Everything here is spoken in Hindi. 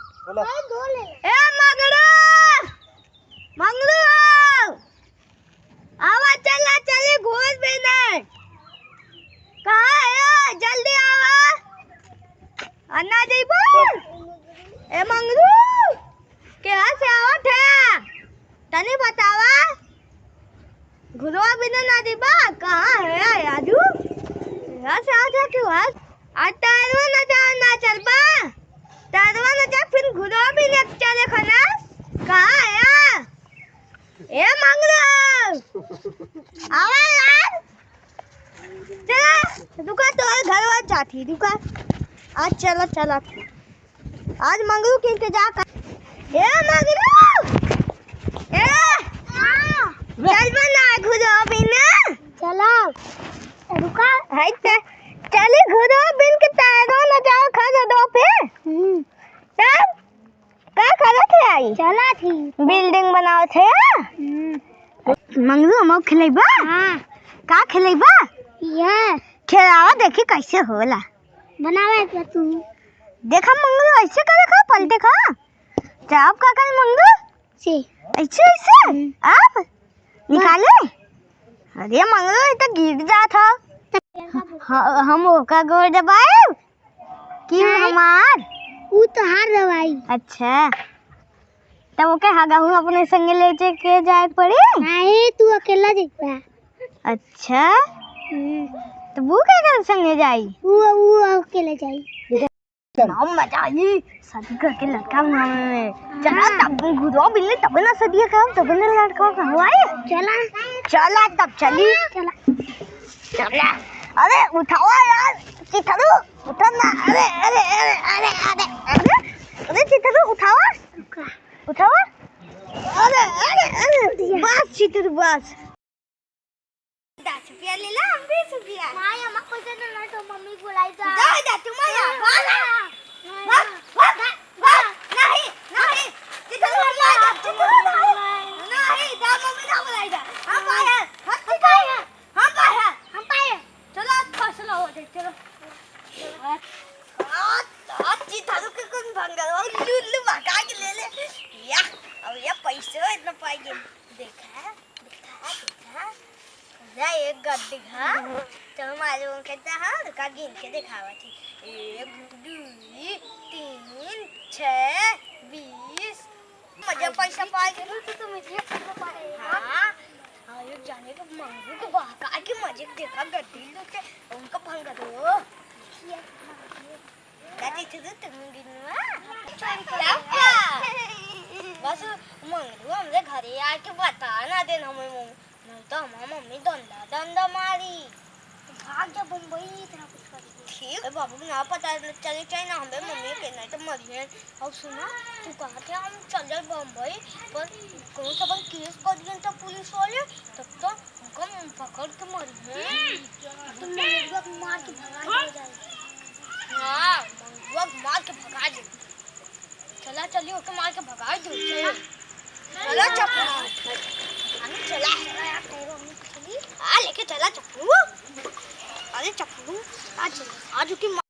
ए मंगरू मंगरू आवा चला चली घोष भी नहीं कहाँ है जल्दी आवा अन्ना जी बोल ए मंगरू क्या से आवत है तनी बतावा घुरवा भी ना दीबा कहाँ है यादू यहाँ से आ जा क्यों आज तारवा ना चल पा तारवा ना जा फिर घुरवा भी ना चले खना कहाँ है ए मंगरू आवा यार चला दुकान तो घर वाल जाती दुकान आज चला चला आज मंगरू के इंतजार कर ए मंगरू ए चल बना घुरवा भी ना चला रुका है चली घुरवा बिन के तारो न जाओ खा दो पे चल का खड़ा थे आई चला थी बिल्डिंग बनाओ थे मंगरू हम खेलेबा हां का खेलेबा ये खेलावा देखी कैसे होला बनावे के तू देखा मंगरू ऐसे करे खा पलटे खा चाप का कर मंगरू से ऐसे ऐसे आप निकाले अरे मंगरू ये तो गिर जा था हम ओका गोर दबाए कि हमार ऊ तो हार दवाई अच्छा तब ओके हागा हूं अपने संग ले के जाए पड़े नहीं तू अकेला जाइबा अच्छा तो वो क्या कर संग जाई वो अकेले जाई हम मजा आई शादी करके लड़का में चला तब घुरवा बिल्ली तब ना सदिया का तब ना लड़का का हुआ चला चला तब चली चला अरे उठाओ यार चिथरू उठा ना अरे अरे अरे अरे अरे अरे अरे चिथरू उठाओ उठाओ अरे अरे अरे बस चिथरू बस 10 रुपया ले ला हम 20 रुपया नहीं हम को से ना तो मम्मी बुलाई जा जा तुम्हारा वाला नहीं नहीं चिथरू चिथरू नहीं जा मम्मी ना बुलाई जा हम पाए हम पाए चलो फसला हो दे चलो अच्छी थारू के कौन भंगा लुल्लू भगा के ले ले या अब ये पैसे इतना पाएंगे देखा जा एक गड्ढी हां तो मालूम कहता हां का गिन के दिखावा थी 1 2 3 6 20 मजा पैसा पाए तो मुझे पैसा पाए हां आयो जाने को मंगरू को भगा के मजे देखा गड्ढी लोग के उनका भंगा दो दादी तुम गिनवा बस मंगरू हमरे घरे आके बता ना देना हमें नहीं तो हमारी मम्मी दंडा मारी भाग जा बम्बई इतना कुछ कर ठीक है बाबू ना पता चले चाहे ना हमें मम्मी के नहीं तो मरी है और सुना तू कहा थे हम चल जाए बम्बई पर कौन सा बन केस कर दिया था पुलिस वाले तब तो हम पकड़ के मरी है तुम मंगरू मार के भगा दे हाँ मंगरू मार के भगा दे चला चलिए ओके मार के भगा दो चला चप्पू चला लेके चला चप्पू अरे चप्पू आज की